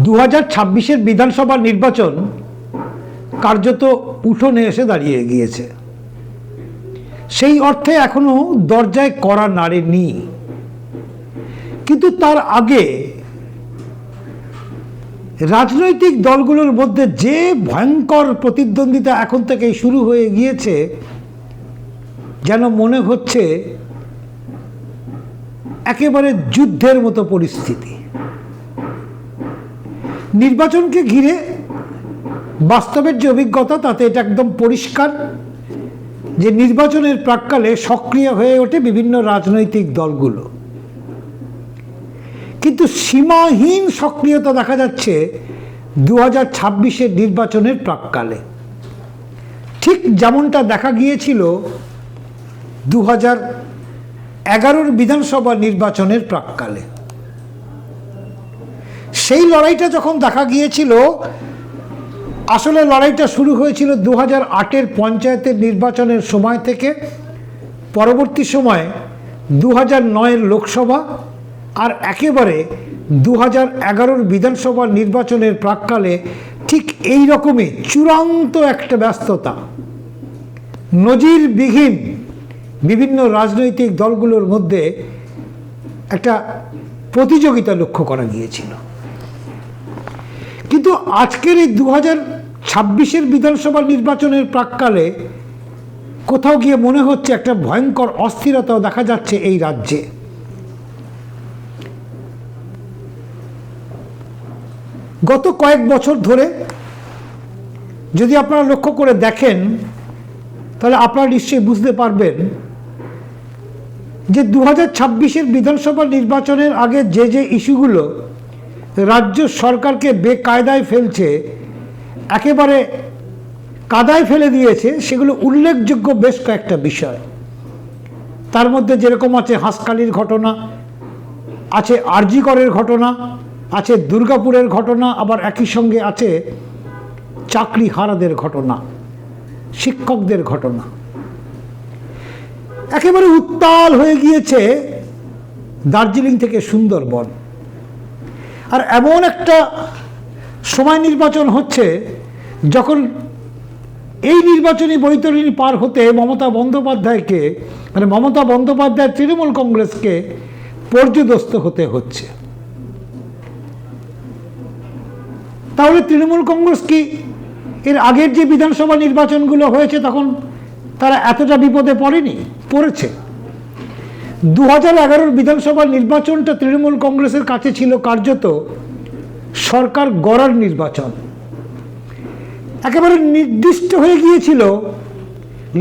2026-এর বিধানসভা নির্বাচন কার্যত উঠোনে এসে দাঁড়িয়ে গিয়েছে। সেই অর্থে এখনো দরজায় কড়া নাড়েনি, কিন্তু তার আগে রাজনৈতিক দলগুলোর মধ্যে যে ভয়ঙ্কর প্রতিদ্বন্দ্বিতা এখন থেকেই শুরু হয়ে গিয়েছে, যেন মনে হচ্ছে একেবারে যুদ্ধের মতো পরিস্থিতি। নির্বাচনকে ঘিরে বাস্তবের যে অভিজ্ঞতা, তাতে এটা একদম পরিষ্কার যে নির্বাচনের প্রাক্কালে সক্রিয় হয়ে ওঠে বিভিন্ন রাজনৈতিক দলগুলো, কিন্তু সীমাহীন সক্রিয়তা দেখা যাচ্ছে 2026-এর নির্বাচনের প্রাক্কালে, ঠিক যেমনটা দেখা গিয়েছিল 2011-র বিধানসভা নির্বাচনের প্রাক্কালে। সেই লড়াইটা যখন দেখা গিয়েছিল, আসলে লড়াইটা শুরু হয়েছিল 2008-এর পঞ্চায়েতের নির্বাচনের সময় থেকে। পরবর্তী সময়ে 2009-এর লোকসভা আর একেবারে 2011-র বিধানসভা নির্বাচনের প্রাক্কালে ঠিক এই রকমই চূড়ান্ত একটা ব্যস্ততা, নজিরবিহীন বিভিন্ন রাজনৈতিক দলগুলোর মধ্যে একটা প্রতিযোগিতা লক্ষ্য করা গিয়েছিল। কিন্তু আজকের এই 2026-এর বিধানসভা নির্বাচনের প্রাক্কালে কোথাও গিয়ে মনে হচ্ছে একটা ভয়ঙ্কর অস্থিরতাও দেখা যাচ্ছে এই রাজ্যে। গত কয়েক বছর ধরে যদি আপনারা লক্ষ্য করে দেখেন, তাহলে আপনারা নিশ্চয়ই বুঝতে পারবেন যে 2026-এর বিধানসভা নির্বাচনের আগে যে যে ইস্যুগুলো রাজ্য সরকারকে বেকায়দায় ফেলছে, একেবারে কাদায় ফেলে দিয়েছে, সেগুলো উল্লেখযোগ্য বেশ কয়েকটা বিষয়। তার মধ্যে যেরকম আছে হাঁসখালির ঘটনা, আছে আরজি করের ঘটনা, আছে দুর্গাপুরের ঘটনা, আবার একই সঙ্গে আছে চাকরি হারাদের ঘটনা, শিক্ষকদের ঘটনা। একেবারে উত্তাল হয়ে গিয়েছে দার্জিলিং থেকে সুন্দরবন। আর এমন একটা সময় নির্বাচন হচ্ছে যখন এই নির্বাচনী বৈতরণী পার হতে মমতা বন্দ্যোপাধ্যায় তৃণমূল কংগ্রেসকে পর্যদস্ত হতে হচ্ছে। তাহলে তৃণমূল কংগ্রেস কি এর আগের যে বিধানসভা নির্বাচনগুলো হয়েছে তখন তারা এতটা বিপদে পড়েনি? পড়েছে। 2011-র বিধানসভা নির্বাচনটা তৃণমূল কংগ্রেসের কাছে ছিল কার্যত সরকার গড়ার নির্বাচন। একেবারে নির্দিষ্ট হয়ে গিয়েছিল,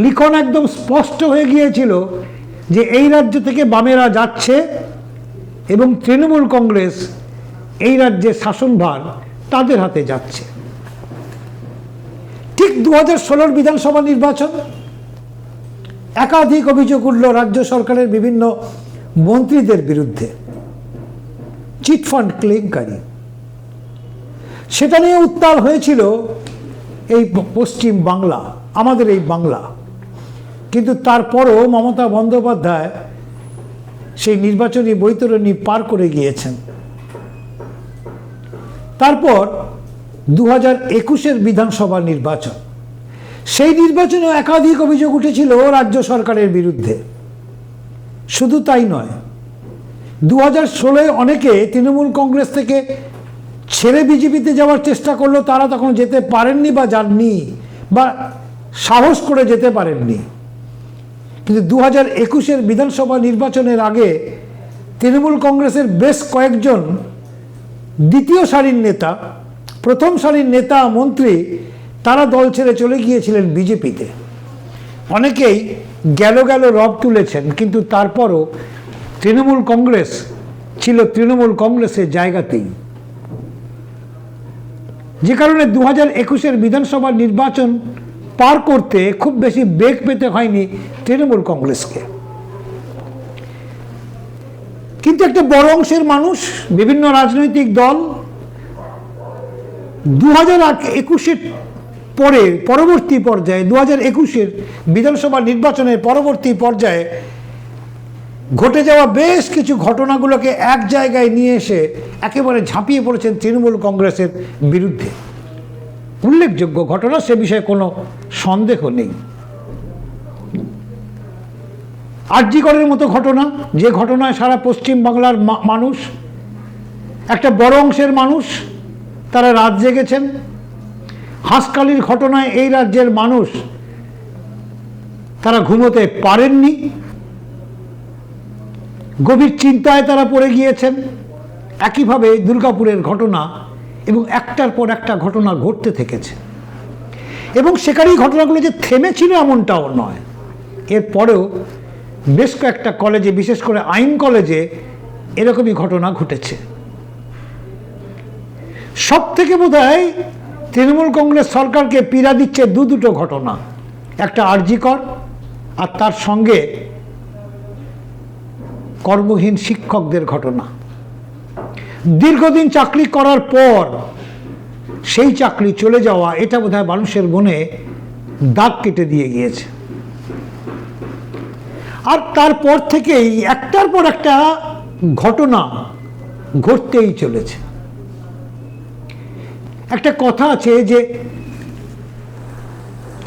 লিখন একদম স্পষ্ট হয়ে গিয়েছিল যে এই রাজ্য থেকে বামেরা যাচ্ছে এবং তৃণমূল কংগ্রেস এই রাজ্যের শাসনভার তাদের হাতে যাচ্ছে। ঠিক 2016-র বিধানসভা নির্বাচন, একাধিক অভিযোগ উঠল রাজ্য সরকারের বিভিন্ন মন্ত্রীদের বিরুদ্ধে, চিটফান্ড কেলেঙ্কারি। সেটা নিয়ে উত্তাল হয়েছিল এই পশ্চিম বাংলা, আমাদের এই বাংলা। কিন্তু তারপরও মমতা বন্দ্যোপাধ্যায় সেই নির্বাচনী বৈতরণী পার করে গিয়েছেন। তারপর 2021-এর বিধানসভা নির্বাচন, সেই নির্বাচনে একাধিক অভিযোগ উঠেছিল রাজ্য সরকারের বিরুদ্ধে। শুধু তাই নয়, 2016-এ অনেকে তৃণমূল কংগ্রেস থেকে ছেড়ে বিজেপিতে যাওয়ার চেষ্টা করলো, তারা তখন যেতে পারেননি বা যাননি বা সাহস করে যেতে পারেননি। কিন্তু 2021-এর বিধানসভা নির্বাচনের আগে তৃণমূল কংগ্রেসের বেশ কয়েকজন দ্বিতীয় সারির নেতা, প্রথম সারির নেতা মন্ত্রী, তারা দল ছেড়ে চলে গিয়েছিলেন বিজেপিতে। অনেকেই গেল রব তুলেছেন, কিন্তু তারপরও তৃণমূল কংগ্রেস ছিল তৃণমূল কংগ্রেসের জায়গাতেই। যে কারণে 2021-এর বিধানসভা নির্বাচন পার করতে খুব বেশি বেগ পেতে হয়নি তৃণমূল কংগ্রেসকে। কিন্তু একটা বড় অংশের মানুষ, বিভিন্ন রাজনৈতিক দল 2021-এর পরে পরবর্তী পর্যায়ে, 2021-এর বিধানসভা নির্বাচনের পরবর্তী পর্যায়ে ঘটে যাওয়া বেশ কিছু ঘটনাগুলোকে এক জায়গায় নিয়ে এসে একেবারে ঝাঁপিয়ে পড়েছেন তৃণমূল কংগ্রেসের বিরুদ্ধে। উল্লেখযোগ্য ঘটনা, সে বিষয়ে কোনো সন্দেহ নেই। আরজিকরের মতো ঘটনা, যে ঘটনায় সারা পশ্চিম বাংলার মানুষ, একটা বড় অংশের মানুষ তারা রাত জেগেছেন। হাঁসখালির ঘটনায় এই রাজ্যের মানুষ তারা ঘুমোতে পারেননি, গভীর চিন্তায় তারা পড়ে গিয়েছেন। একইভাবে দুর্গাপুরের ঘটনা এবং একটার পর একটা ঘটনা ঘটতে থেকেছে, এবং সেখানেই ঘটনাগুলো যে থেমেছিল এমনটাও নয়। এরপরেও বেশ কয়েকটা কলেজে, বিশেষ করে আইন কলেজে এরকমই ঘটনা ঘটেছে। সব থেকে বোধহয় তৃণমূল কংগ্রেস সরকারকে পীড়া দিচ্ছে দুটো ঘটনা, একটা আরজিকর আর তার সঙ্গে কর্মহীন শিক্ষকদের ঘটনা। দীর্ঘদিন চাকরি করার পর সেই চাকরি চলে যাওয়া, এটা বোধহয় মানুষের মনে দাগ কেটে দিয়ে গিয়েছে। আর তারপর থেকেই একটার পর একটা ঘটনা ঘটতেই চলেছে। একটা কথা আছে যে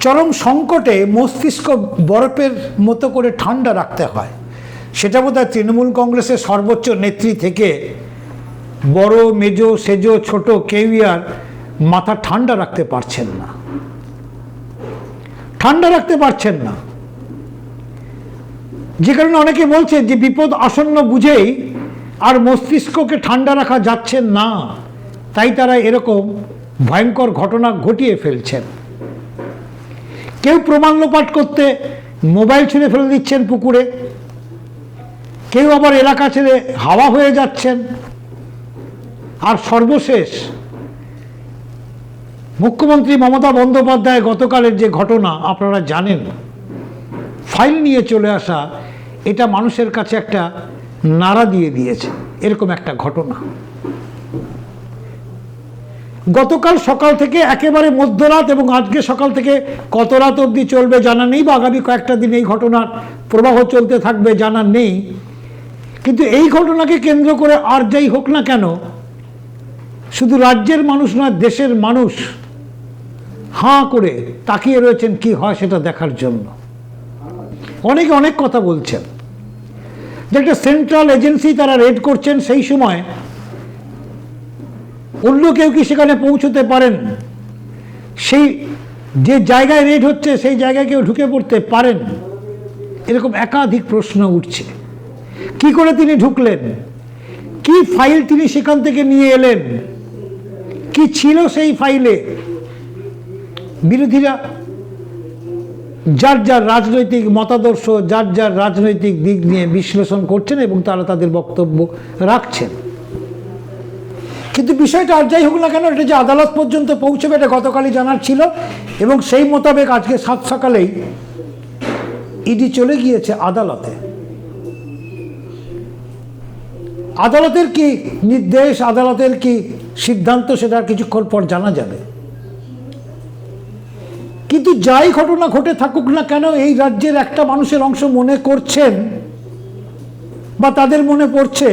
চরম সংকটে মস্তিষ্ক বরফের মতো করে ঠান্ডা রাখতে হয়। সেটা বোধহয় তৃণমূল কংগ্রেসের সর্বোচ্চ নেত্রী থেকে বড়, মেজো, সেজো, ছোট কেউই আর মাথা ঠান্ডা রাখতে পারছেন না, ঠান্ডা রাখতে পারছেন না। যে কারণে অনেকে বলছে যে বিপদ আসন্ন বুঝেই আর মস্তিষ্ককে ঠান্ডা রাখা যাচ্ছে না, তাই তারা এরকম ভয়ঙ্কর ঘটনা ঘটিয়ে ফেলছেন। কেউ প্রমাণ লোপাট করতে মোবাইল ছেড়ে ফেলে দিচ্ছেন পুকুরে, কেউ আবার এলাকা ছেড়ে হাওয়া হয়ে যাচ্ছেন। আর সর্বশেষ মুখ্যমন্ত্রী মমতা বন্দ্যোপাধ্যায় গতকালের যে ঘটনা আপনারা জানেন, ফাইল নিয়ে চলে আসা, এটা মানুষের কাছে একটা নাড়া দিয়ে দিয়েছে। এরকম একটা ঘটনা গতকাল সকাল থেকে একেবারে মধ্যরাত এবং আজকে সকাল থেকে কত রাত অবধি চলবে জানা নেই, বা আগামী কয়েকটা দিন এই ঘটনার প্রবাহ চলতে থাকবে জানা নেই। কিন্তু এই ঘটনাকে কেন্দ্র করে আর যাই হোক না কেন, শুধু রাজ্যের মানুষ নয়, দেশের মানুষ হাঁ করে তাকিয়ে রয়েছেন কি হয় সেটা দেখার জন্য। অনেকে অনেক কথা বলছেন যে একটা সেন্ট্রাল এজেন্সি তারা রেড করছেন, সেই সময় অন্য কেউ কি সেখানে পৌঁছতে পারেন? সেই যে জায়গায় রেড হচ্ছে সেই জায়গায় কেউ ঢুকে পড়তে পারেন? এরকম একাধিক প্রশ্ন উঠছে। কি করে তিনি ঢুকলেন? কি ফাইল তিনি সেখান থেকে নিয়ে এলেন? কি ছিল সেই ফাইলে? বিরোধীরা যার যার রাজনৈতিক মতাদর্শ, যার যার রাজনৈতিক দিক নিয়ে বিশ্লেষণ করছেন এবং তারা তাদের বক্তব্য রাখছেন। কিন্তু বিষয়টা আর যাই হোক না কেন, এটা যে আদালত পর্যন্ত পৌঁছবে এটা গতকালই জানার ছিল, এবং সেই মোতাবেক আজকে 7 সকালেই ইডি চলে গিয়েছে আদালতে। আদালতের কি নির্দেশ, আদালতের কি সিদ্ধান্ত, সেটা কিছুক্ষণ পর জানা যাবে। কিন্তু যাই ঘটনা ঘটে থাকুক না কেন, এই রাজ্যের একটা মানুষের অংশ মনে করছেন বা তাদের মনে পড়ছে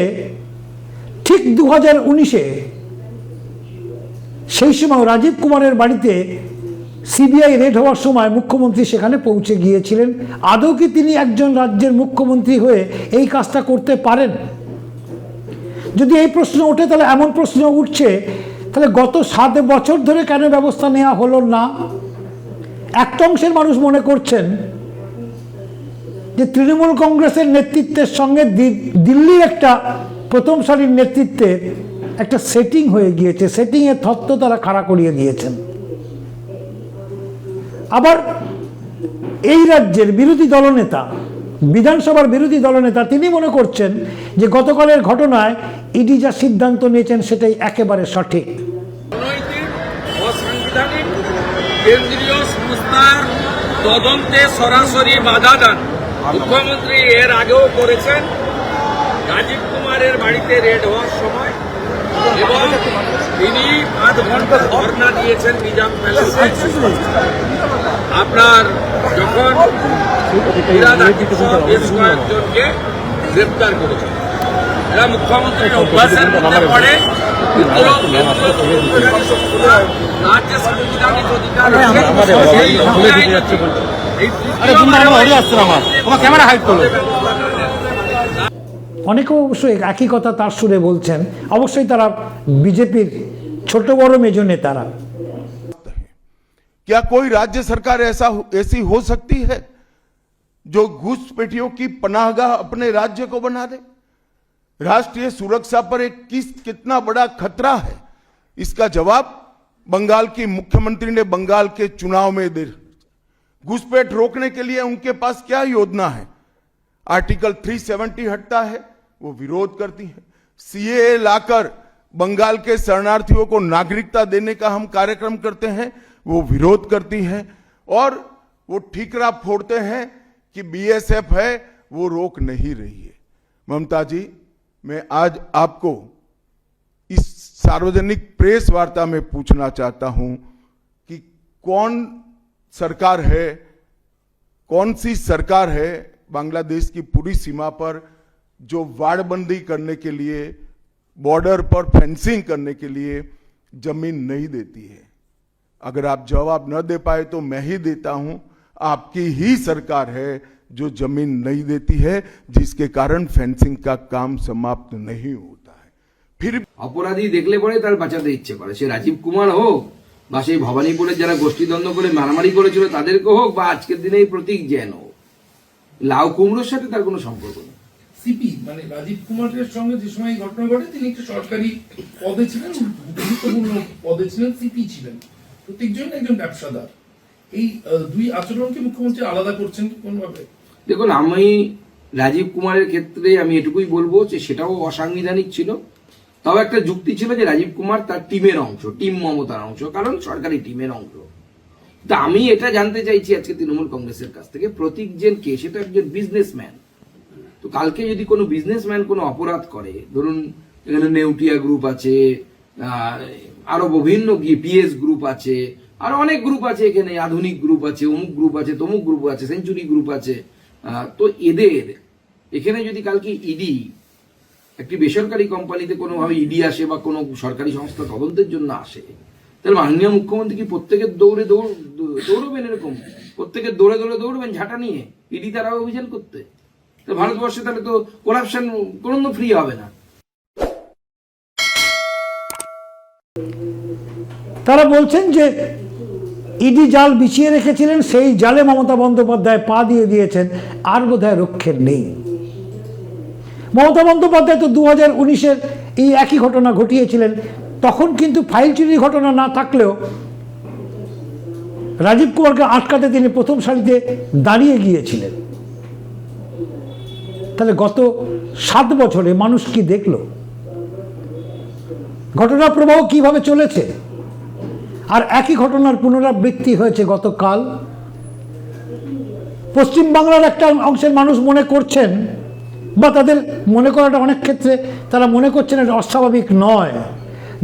ঠিক 2019-এ সেই সময় রাজীব কুমারের বাড়িতে সিবিআই রেড হওয়ার সময় মুখ্যমন্ত্রী সেখানে পৌঁছে গিয়েছিলেন। আদৌ কি তিনি একজন রাজ্যের মুখ্যমন্ত্রী হয়ে এই কাজটা করতে পারেন? যদি এই প্রশ্ন ওঠে, তাহলে এমন প্রশ্ন উঠছে, তাহলে গত 7 বছর ধরে কেন ব্যবস্থা নেওয়া হলো না? একটা অংশের মানুষ মনে করছেন যে তৃণমূল কংগ্রেসের নেতৃত্বের সঙ্গে দিল্লির একটা প্রথম সারির নেতৃত্বের একটা সেটিং হয়ে গিয়েছে, সেটিংয়ের তত্ত্ব তারা খাড়া করিয়ে দিয়েছেন। আবার এই রাজ্যের বিরোধী দলনেতা, বিধানসভার বিরোধী দলনেতা, তিনি মনে করছেন যে গতকালের ঘটনায় ইডি যা সিদ্ধান্ত নিয়েছেন সেটাই একেবারে সঠিক। কেন্দ্রীয় সংস্থার তদন্তে সরাসরি বাধা দান মুখ্যমন্ত্রী এর আগেও করেছেন। রাজীব কুমারের বাড়িতে রেড হওয়ার সময় এবং তিনি 5 ঘন্টা ধর্ণা দিয়েছেন নিজাম প্যালেসে। আপনার যখন বেশ কয়েকজনকে গ্রেপ্তার করেছে। এরা মুখ্যমন্ত্রীর অভ্যাসের মধ্যে পড়ে। রাজ্য সাংবিধানিক অধিকার অনেকেও অবশ্যই একই কথা তার সুরে বলছেন। অবশ্যই তারা বিজেপির ছোট বড় মেজ নেতারা। क्या कोई राज्य सरकार ऐसी हो सकती है जो घुसपैठियों की पनाहगाह अपने राज्य को बना दे? राष्ट्रीय सुरक्षा पर एक कितना बड़ा खतरा है, इसका जवाब बंगाल की मुख्यमंत्री ने बंगाल के चुनाव में दे। घुसपैठ रोकने के लिए उनके पास क्या योजना है? आर्टिकल 370 हटता है, वो विरोध करती है। सीएए लाकर बंगाल के शरणार्थियों को नागरिकता देने का हम कार्यक्रम करते हैं, वो विरोध करती हैं। और वो ठीकरा फोड़ते हैं कि बीएसएफ है, वो रोक नहीं रही है। ममता जी, मैं आज आपको इस सार्वजनिक प्रेस वार्ता में पूछना चाहता हूं कि कौन सरकार है, कौन सी सरकार है बांग्लादेश की पूरी सीमा पर जो वाड़बंदी करने के लिए, बॉर्डर पर फेंसिंग करने के लिए जमीन नहीं देती है? अगर आप जवाब न दे पाए तो मैं ही देता हूं, आपकी ही सरकार है जो जमीन नहीं देती है, जिसके कारण फेंसिंग का काम समाप्त नहीं होता है। फिर অপরাধী দেখলে পরে তার বাঁচাতে ইচ্ছে করে, সে রাজীব কুমার হোক বা সেই ভবানীপুরের যারা গোষ্ঠীদ্বন্দ্ব করে মারামারি করেছিল তাদেরকে হোক, বা আজকের দিনে এই প্রতীক জেন হোক, লাউ কুমড়োর সাথে তার কোনো সম্পর্ক নেই। সিপি মানে রাজীব কুমারের সঙ্গে যে সময় ঘটনা ঘটে তিনি একটা সরকারি পদে ছিলেন, গুরুত্বপূর্ণ পদে ছিলেন, সিপি ছিলেন। প্রত্যেকজন একজন ব্যবসাদার। এই দুই আচরণকে মুখ্যমন্ত্রী আলাদা করছেন কোনভাবে? দেখুন, আমি রাজীব কুমারের ক্ষেত্রে আমি এটুকুই বলবো যে সেটাও অসাংবিধানিক ছিল। তাও একটা যুক্তি ছিল যে রাজীব কুমার তার টিমের অংশ, টিম মমতার অংশ, কারণ সরকারি টিমের অংশ। তা আমি এটা জানতে চাইছি আজকে তৃণমূল কংগ্রেসের কাছ থেকে, প্রতীক জেন কে? সেটা একজন বিজনেসম্যান। তো কালকে যদি কোনো বিজনেসম্যান কোনো অপরাধ করে, ধরুন এখানে নেউটিয়া গ্রুপ আছে, আরো বিভিন্ন পিএস গ্রুপ আছে, আরো অনেক গ্রুপ আছে, এখানে আধুনিক গ্রুপ আছে, অমুক গ্রুপ আছে, তমুক গ্রুপ আছে, সেঞ্চুরি গ্রুপ আছে। তো এদের এখানে যদি কালকে ইডি, একটি বেসরকারি কোম্পানিতে কোনোভাবে ইডি আসে বা কোনো সরকারি সংস্থা তদন্তের জন্য আসে, তাহলে মাননীয় মুখ্যমন্ত্রী কি প্রত্যেকের দৌড়বেন? এরকম প্রত্যেকের দৌড়বেন ঝাঁটা নিয়ে ইডি দ্বারা অভিযান করতে? তো ভারতবর্ষে তাহলে তো করাপশন কোনো ফ্রি হবে না। তারা বলছেন যে ইডি জাল বিছিয়ে রেখেছিলেন, সেই জালে মমতা বন্দ্যোপাধ্যায় পা দিয়ে দিয়েছেন, আর বোধহয় রক্ষে নেই। মমতা বন্দ্যোপাধ্যায় তো 2019-এর এই একই ঘটনা ঘটিয়েছিলেন। তখন কিন্তু ফাইল চুরির ঘটনা না থাকলেও রাজীব কুমারকে আটকাতে তিনি প্রথম সারিতে দাঁড়িয়ে গিয়েছিলেন। তাহলে গত 7 বছরে মানুষ কি দেখল? ঘটনার প্রবাহ কিভাবে চলেছে? আর একই ঘটনার পুনরাবৃত্তি হয়েছে গতকাল। পশ্চিমবাংলার একটা অংশের মানুষ মনে করছেন, বা তাদের মনে করাটা অনেক ক্ষেত্রে তারা মনে করছেন এটা অস্বাভাবিক নয়,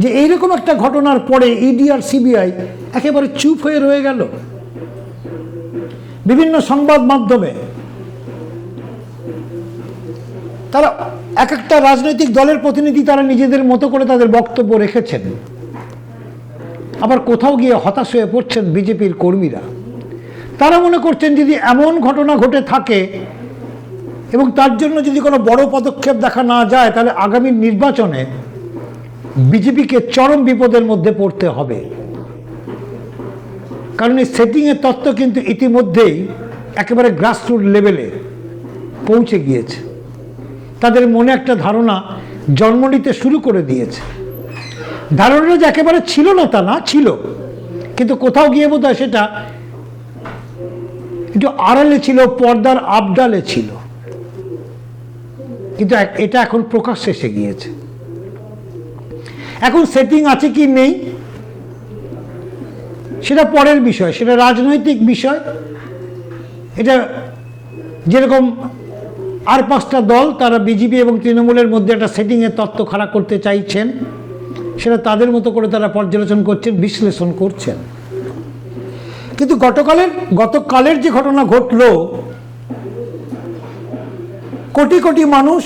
যে এইরকম একটা ঘটনার পরে ইডি আর সিবিআই একেবারে চুপ হয়ে রয়ে গেল। বিভিন্ন সংবাদ মাধ্যমে তারা এক একটা রাজনৈতিক দলের প্রতিনিধি তারা নিজেদের মতো করে তাদের বক্তব্য রেখেছেন। আবার কোথাও গিয়ে হতাশ হয়ে পড়ছেন বিজেপির কর্মীরা। তারা মনে করছেন যদি এমন ঘটনা ঘটে থাকে এবং তার জন্য যদি কোনো বড় পদক্ষেপ দেখা না যায়, তাহলে আগামী নির্বাচনে বিজেপিকে চরম বিপদের মধ্যে পড়তে হবে। কারণ এই সেটিংয়ের তত্ত্ব কিন্তু ইতিমধ্যেই একেবারে গ্রাসরুট লেভেলে পৌঁছে গিয়েছে। তাদের মনে একটা ধারণা জন্ম নিতে শুরু করে দিয়েছে। ধারণাটা যে একেবারে ছিল না তা না, ছিল, কিন্তু কোথাও গিয়ে বোধহয় সেটা একটু আড়ালে ছিল, পর্দার আবডালে ছিল। কিন্তু এটা এখন প্রকাশ্যে এসে গিয়েছে। এখন সেটিং আছে কি নেই সেটা পরের বিষয়, সেটা রাজনৈতিক বিষয়। এটা যেরকম আর 5টা দল তারা বিজেপি এবং তৃণমূলের মধ্যে একটা সেটিংয়ের তত্ত্ব খাড়া করতে চাইছেন, সেটা তাদের মতো করে তারা পর্যালোচনা করছেন, বিশ্লেষণ করছেন। কিন্তু গতকালের যে ঘটনা ঘটল, কোটি কোটি মানুষ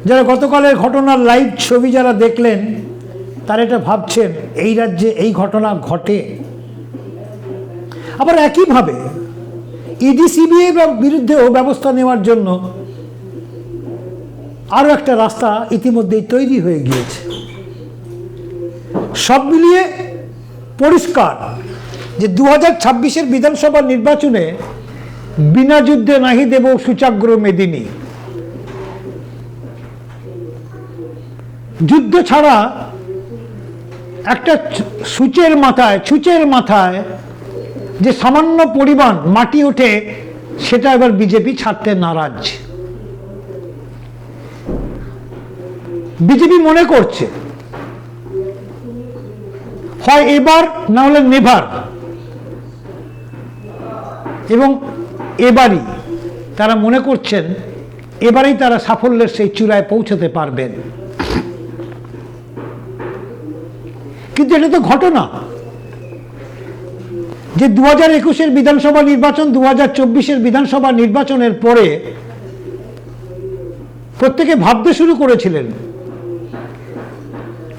যারা গতকালের ঘটনার লাইভ ছবি যারা দেখলেন, তারা এটা ভাবছেন এই রাজ্যে এই ঘটনা ঘটে। আবার একইভাবে ইডি সিবিআই বিরুদ্ধেও ব্যবস্থা নেওয়ার জন্য আরও একটা রাস্তা ইতিমধ্যেই তৈরি হয়ে গিয়েছে। সব মিলিয়ে পরিষ্কার যে 2026-এর বিধানসভা নির্বাচনে বিনা যুদ্ধে নাহি দেব সূচাগ্র মেদিনী। যুদ্ধ ছাড়া একটা ছুঁচের মাথায় যে সামান্য পরিমাণ মাটি ওঠে, সেটা এবার বিজেপি ছাড়তে নারাজ। বিজেপি মনে করছে হয় এবার না হলে নেভার, এবং এবারই তারা মনে করছেন এবারেই তারা সাফল্যের সেই চূড়ায় পৌঁছতে পারবেন। কিন্তু এটা তো ঘটনা যে 2021-এর বিধানসভা নির্বাচন 2024-এর বিধানসভা নির্বাচনের পরে প্রত্যেকে ভাবতে শুরু করেছিলেন,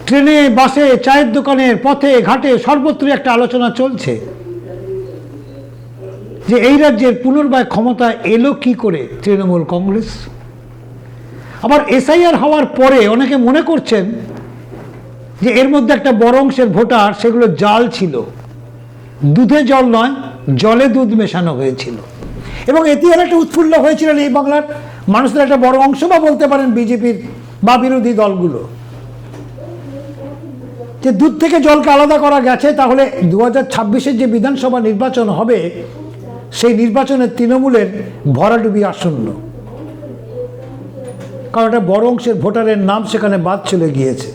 ট্রেনে, বাসে, চায়ের দোকানের, পথে ঘাটে সর্বত্রই একটা আলোচনা চলছে যে এই রাজ্যের পুনর্বায় ক্ষমতা এলো কি করে তৃণমূল কংগ্রেস। আবার এসআইআর হওয়ার পরে অনেকে মনে করছেন যে এর মধ্যে একটা বড় অংশের ভোটার সেগুলো জাল ছিল, দুধে জল নয় জলে দুধ মেশানো হয়েছিল, এবং এতে আর একটা উৎফুল্ল হয়েছিলেন এই বাংলার মানুষদের একটা বড় অংশ, বা বলতে পারেন বিজেপির বা বিরোধী দলগুলো, যে দুধ থেকে জলকে আলাদা করা গেছে। তাহলে 2026-এর যে বিধানসভা নির্বাচন হবে, সেই নির্বাচনে তৃণমূলের ভরাডুবি আসন্ন, কারণ একটা বড় অংশের ভোটারের নাম সেখানে বাদ চলে গিয়েছে।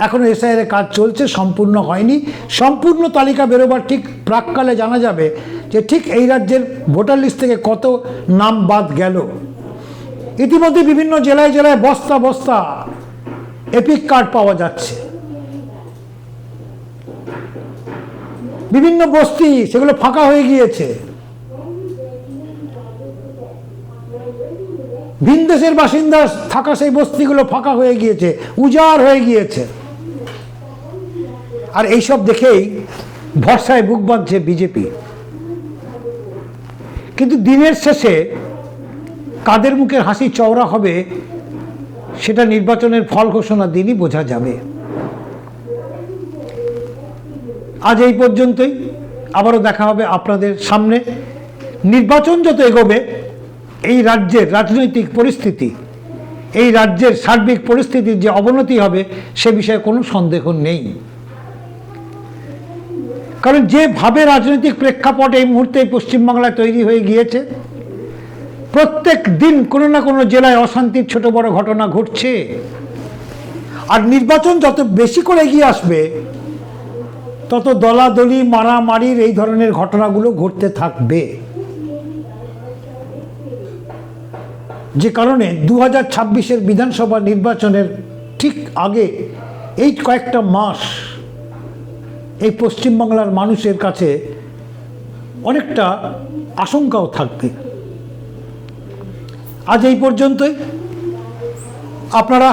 এখনো এসআইআর কাজ চলছে, সম্পূর্ণ হয়নি। সম্পূর্ণ তালিকা বেরোবার ঠিক প্রাককালে জানা যাবে যে ঠিক এই রাজ্যের ভোটার লিস্ট থেকে কত নাম বাদ গেল। ইতিমধ্যে বিভিন্ন জেলায় জেলায় বস্তা বস্তা এপিক কার্ড পাওয়া যাচ্ছে, বিভিন্ন বস্তি সেগুলো ফাঁকা হয়ে গিয়েছে, ভিন দেশের বাসিন্দা থাকা সেই বস্তিগুলো ফাঁকা হয়ে গিয়েছে, উজাড় হয়ে গিয়েছে। আর এইসব দেখেই ভরসায় বুক বাঁধছে বিজেপি। কিন্তু দিনের শেষে কাদের মুখের হাসি চওড়া হবে সেটা নির্বাচনের ফল ঘোষণার দিনই বোঝা যাবে। আজ এই পর্যন্তই, আবারও দেখা হবে আপনাদের সামনে। নির্বাচন যত এগোবে এই রাজ্যের রাজনৈতিক পরিস্থিতি, এই রাজ্যের সার্বিক পরিস্থিতির যে অবনতি হবে সে বিষয়ে কোনো সন্দেহ নেই। কারণ যেভাবে রাজনৈতিক প্রেক্ষাপট এই মুহূর্তে পশ্চিমবাংলায় তৈরি হয়ে গিয়েছে, প্রত্যেক দিন কোনো না কোনো জেলায় অশান্তির ছোট বড় ঘটনা ঘটছে। আর নির্বাচন যত বেশি করে এগিয়ে আসবে, তত দলাদলি, মারামারির এই ধরনের ঘটনাগুলো ঘটতে থাকবে। যে কারণে 2026-এর বিধানসভা নির্বাচনের ঠিক আগে এই কয়েকটা মাস এই পশ্চিমবাংলার মানুষের কাছে অনেকটা আশঙ্কাও থাকবে। আজ এই পর্যন্তই। আপনারা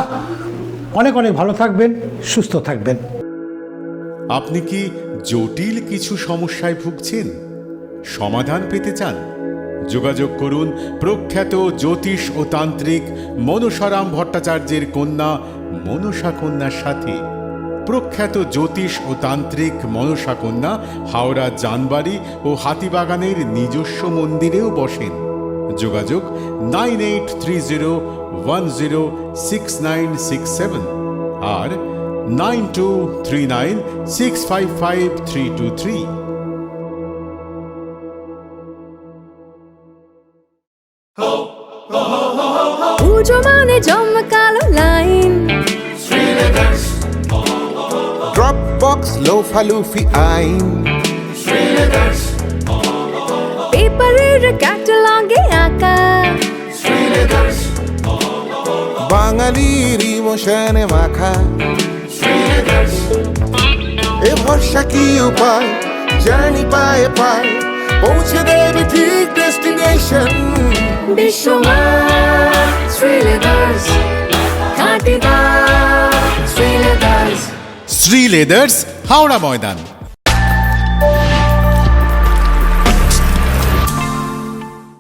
অনেক অনেক ভালো থাকবেন, সুস্থ থাকবেন। আপনি কি জটিল কিছু সমস্যায় ভুগছেন? সমাধান পেতে চান? যোগাযোগ করুন প্রখ্যাত জ্যোতিষ ও তান্ত্রিক মনসারাম ভট্টাচার্যের কন্যা মনসা কন্যার সাথে। প্রখ্যাত জ্যোতিষ ও তান্ত্রিক মনসা কন্যা হাওড়া জানবাড়ি ও হাতিবাগানের নিজস্ব মন্দিরেও বসেন। যোগাযোগ 9830106967 আর 9239655323। পুজো মানে জমকালো লাইন, ড্রপ বক্স লোফা লুফি আইন, পেপারের ক্যাটালগে আঁকা, বাঙালির ইমোশনে মাখা। এ ভরসা কি উপায়, জার্নি পায়ে পায় পৌঁছে দেবে ঠিক ডেস্টিনেশন। বিশ্বমান শ্রীলেদার্স খাঁটি দাম শ্রীলেদার্স শ্রী লেদার্স, হাওড়া ময়দান।